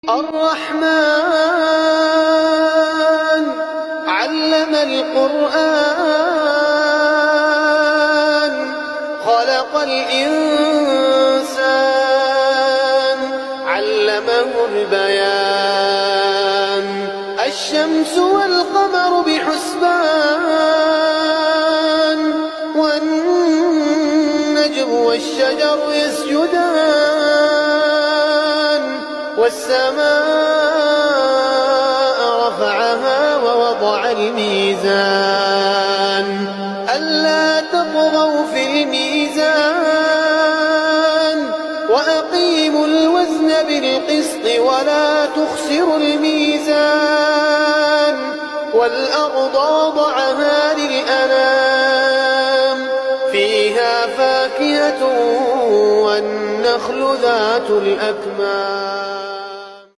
الرحمن علم القرآن خلق الإنسان علمه البيان الشمس والقمر بحسبان والنجم والشجر يسجدان والسماء رفعها ووضع الميزان ألا تطغوا في الميزان وأقيموا الوزن بالقسط ولا تخسروا الميزان والأرض وضعها للأنام فيها فاكهة والنخل ذات الأكمام